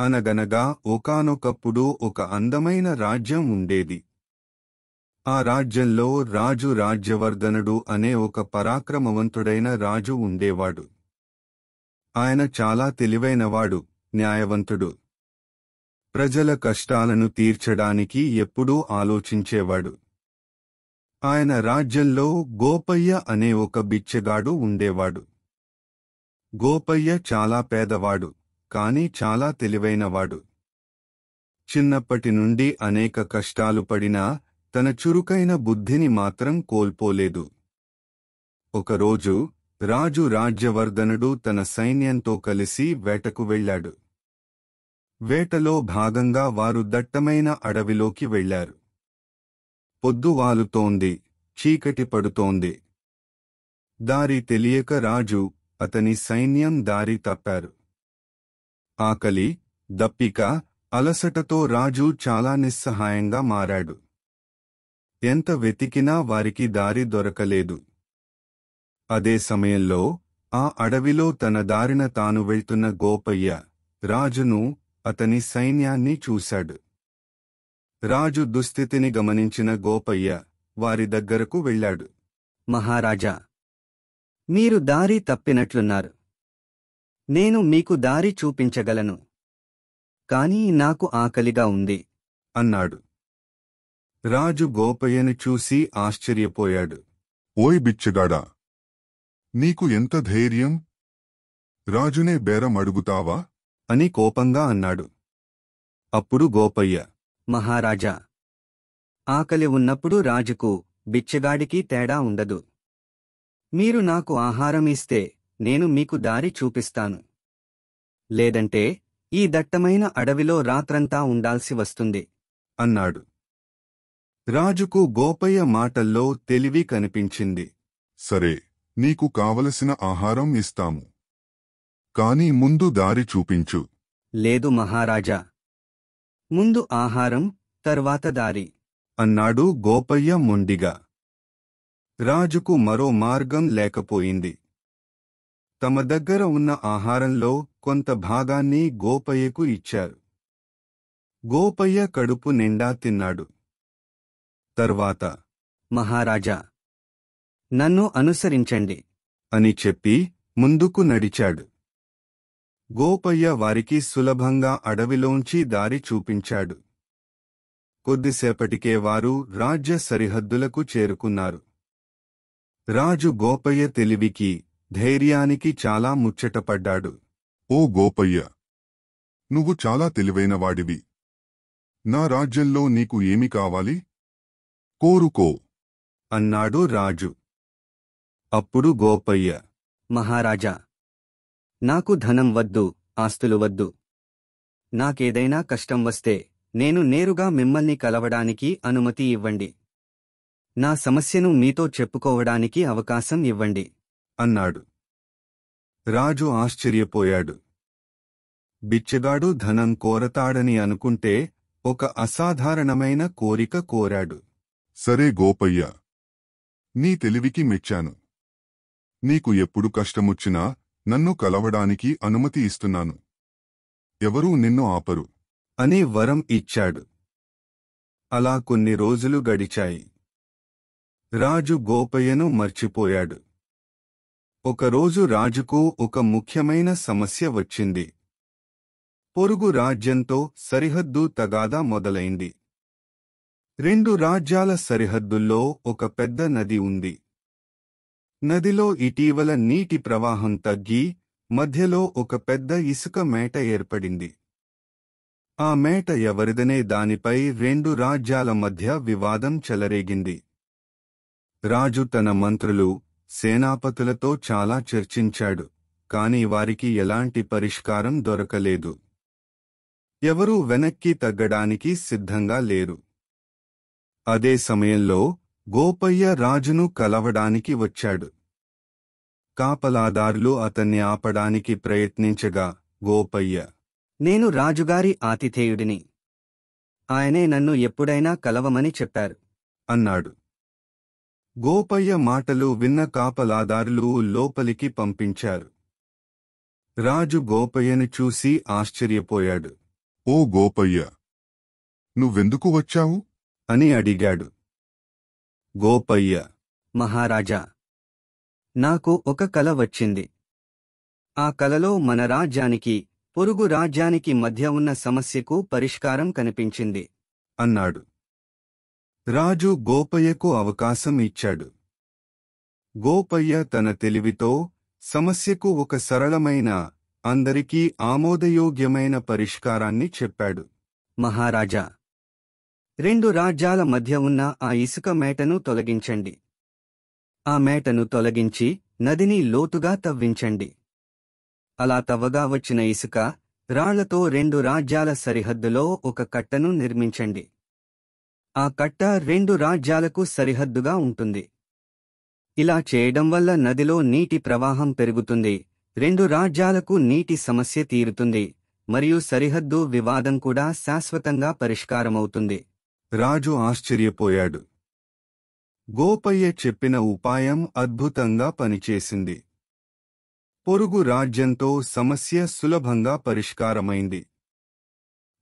అనగనగా ఒకానొకప్పుడు ఒక అందమైన రాజ్యం ఉండేది. ఆ రాజ్యంలో రాజు రాజ్యవర్ధనుడు అనే ఒక పరాక్రమవంతుడైన రాజు ఉండేవాడు. ఆయన చాలా తెలివైనవాడు, న్యాయవంతుడు. ప్రజల కష్టాలను తీర్చడానికి ఎప్పుడూ ఆలోచించేవాడు. ఆయన రాజ్యంలో గోపయ్య అనే ఒక బిచ్చగాడు ఉండేవాడు. గోపయ్య చాలా పేదవాడు, కాని చాలా తెలివైనవాడు. చిన్నప్పటి నుండి అనేక కష్టాలు పడినా తన చురుకైన బుద్ధిని మాత్రం కోల్పోలేదు. ఒకరోజు రాజు రాజ్యవర్ధనుడు తన సైన్యంతో కలిసి వేటకు వెళ్లాడు. వేటలో భాగంగా వారు దట్టమైన అడవిలోకి వెళ్లారు. పొద్దువాలుతోంది, చీకటి పడుతోంది. దారి తెలియక రాజు, అతని సైన్యం దారి తప్పారు. ఆకలి, దప్పిక, అలసటతో రాజు చాలా నిస్సహాయంగా మారాడు. ఎంత వెతికినా వారికి దారి దొరకలేదు. అదే సమయంలో ఆ అడవిలో తన దారిన తాను వెళ్తున్న గోపయ్య, రాజును, అతని సైన్యాన్ని చూశాడు. రాజు దుస్థితిని గమనించిన గోపయ్య వారి దగ్గరకు వెళ్లాడు. మహారాజా, మీరు దారి తప్పినట్లున్నారు. నేను మీకు దారి చూపించగలను. కాని నాకు ఆకలిగా ఉంది అన్నాడు. రాజు గోపయ్యను చూసి ఆశ్చర్యపోయాడు. ఓయ్ బిచ్చగాడా, నీకు ఎంత ధైర్యం? రాజునే బేరం అడుగుతావా? అని కోపంగా అన్నాడు. అప్పుడు గోపయ్య, మహారాజా, ఆకలి ఉన్నప్పుడు రాజుకు, బిచ్చగాడికి తేడా ఉండదు. మీరు నాకు ఆహారం ఇస్తే నేను మీకు దారి చూపిస్తాను. లేదంటే ఈ దట్టమైన అడవిలో రాత్రంతా ఉండాల్సి వస్తుంది అన్నాడు. రాజుకు గోపయ్య మాటల్లో తెలివి కనిపించింది. సరే, నీకు కావలసిన ఆహారం ఇస్తాము. కాని ముందు దారి చూపించు. లేదు మహారాజా, ముందు ఆహారం, తర్వాత దారి అన్నాడు గోపయ్య మొండిగా. రాజుకు మరో మార్గం లేకపోయింది. తమ దగ్గర ఉన్న ఆహారంలో కొంత భాగాన్ని గోపయ్యకు ఇచ్చారు. గోపయ్య కడుపు నిండా తిన్నాడు. తర్వాత, మహారాజా, నన్ను అనుసరించండి అని చెప్పి ముందుకు నడిచాడు. గోపయ్య వారికి సులభంగా అడవిలోంచి దారి చూపించాడు. కొద్దిసేపటికే వారు రాజ్య సరిహద్దులకు చేరుకున్నారు. రాజు గోపయ్య తెలివికి, ధైర్యానికి చాలా ముచ్చటపడ్డాడు. ఓ గోపయ్య, నువ్వు చాలా తెలివైనవాడివి. నా రాజ్యంలో నీకు ఏమి కావాలి? కోరుకో అన్నాడు రాజు. అప్పుడు గోపయ్య, మహారాజా, నాకు ధనం వద్దు, ఆస్తులు వద్దు. నాకేదైనా కష్టం వస్తే నేను నేరుగా మిమ్మల్ని కలవడానికి అనుమతి ఇవ్వండి. నా సమస్యను మీతో చెప్పుకోవడానికి అవకాశం ఇవ్వండి అన్నాడు. రాజు ఆశ్చర్యపోయాడు. బిచ్చగాడు ధనం కోరతాడని అనుకుంటే ఒక అసాధారణమైన కోరిక కోరాడు. సరే గోపయ్య, నీ తెలివికి మెచ్చాను. నీకు ఎప్పుడు కష్టమొచ్చినా నన్ను కలవడానికి అనుమతి ఇస్తున్నాను. ఎవరూ నిన్ను ఆపరు అని వరం ఇచ్చాడు. అలా కొన్ని రోజులు గడిచాయి. రాజు గోపయ్యను మర్చిపోయాడు. ఒకరోజు రాజుకు ఒక ముఖ్యమైన సమస్య వచ్చింది. పొరుగు రాజ్యంతో సరిహద్దు తగాదా మొదలైంది. రెండు రాజ్యాల సరిహద్దుల్లో ఒక పెద్ద నది ఉంది. నదిలో ఇటీవల నీటి ప్రవాహం తగ్గి మధ్యలో ఒక పెద్ద ఇసుక మేట ఏర్పడింది. ఆ మేట ఎవరిదనే దానిపై రెండు రాజ్యాల మధ్య వివాదం చెలరేగింది. రాజు తన మంత్రులు, సేనాపతులతో చాలా చర్చించాడు, కాని వారికి ఎలాంటి పరిష్కారం దొరకలేదు. ఎవరూ వెనక్కి తగ్గడానికి సిద్ధంగా లేరు. అదే సమయంలో గోపయ్య రాజును కలవడానికి వచ్చాడు. కాపలాదారులు అతన్ని ఆపడానికి ప్రయత్నించగా గోపయ్య, నేను రాజుగారి ఆతిథేయుడిని. ఆయనే నన్ను ఎప్పుడైనా కలవమని చెప్పారు అన్నాడు. గోపయ్య మాటలు విన్న కాపలాదారులు లోపలికి పంపించారు. రాజు గోపయ్యను చూసి ఆశ్చర్యపోయాడు. ఓ గోపయ్య, నువ్వెందుకు వచ్చావు? అని అడిగాడు. గోపయ్య, మహారాజా, నాకు ఒక కల వచ్చింది. ఆ కలలో మన రాజ్యానికి, పొరుగు రాజ్యానికి మధ్య ఉన్న సమస్యకు పరిష్కారం కనిపించింది అన్నాడు. రాజు గోపయ్యకు అవకాశం ఇచ్చాడు. గోపయ్య తన తెలివితో సమస్యకు ఒక సరళమైన, అందరికీ ఆమోదయోగ్యమైన పరిష్కారాన్ని చెప్పాడు. మహారాజా, 2 రాజ్యాల మధ్య ఉన్న ఆ ఇసుక మేటను తొలగించండి. ఆ మేటను తొలగించి నదిని లోతుగా తవ్వించండి. అలా తవ్వగా వచ్చిన ఇసుక రాళ్లతో 2 రాజ్యాల సరిహద్దులో ఒక కట్టను నిర్మించండి. ఆ కట్ట 2 రాజ్యాలకు సరిహద్దుగా ఉంటుంది. ఇలా చేయడం వల్ల నదిలో నీటి ప్రవాహం పెరుగుతుంది, 2 రాజ్యాలకు నీటి సమస్య తీరుతుంది, మరియు సరిహద్దు వివాదం కూడా శాశ్వతంగా పరిష్కారమవుతుంది. రాజు ఆశ్చర్యపోయాడు. గోపయ్య చెప్పిన ఉపాయం అద్భుతంగా పనిచేసింది. పొరుగు రాజ్యంతో సమస్య సులభంగా పరిష్కారమైంది.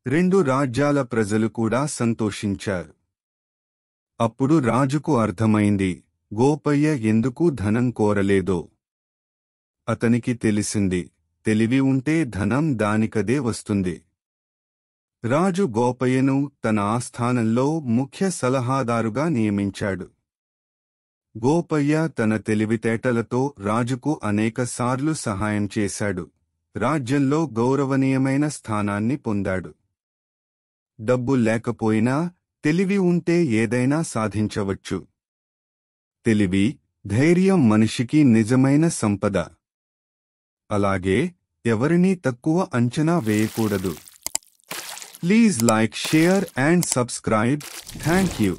2 రాజ్యాల ప్రజలు కూడా సంతోషించారు. అప్పుడు రాజుకు అర్థమైంది, గోపయ్య ఎందుకు ధనం కోరలేదో. అతనికి తెలిసింది, తెలివి ఉంటే ధనం దానికదే వస్తుంది. రాజు గోపయ్యను తన ఆస్థానంలో ముఖ్య సలహాదారుగా నియమించాడు. గోపయ్య తన తెలివితేటలతో రాజుకు అనేకసార్లు సహాయం చేశాడు. రాజ్యంలో గౌరవనీయమైన స్థానాన్ని పొందాడు. డబ్బు లేకపోయినా తెలివి ఉంటే ఏదైనా సాధించవచ్చు. తెలివి, ధైర్యం మనిషికి నిజమైన సంపద. అలాగే ఎవరినీ తక్కువ అంచనా వేయకూడదు. Please like, share and subscribe. Thank you.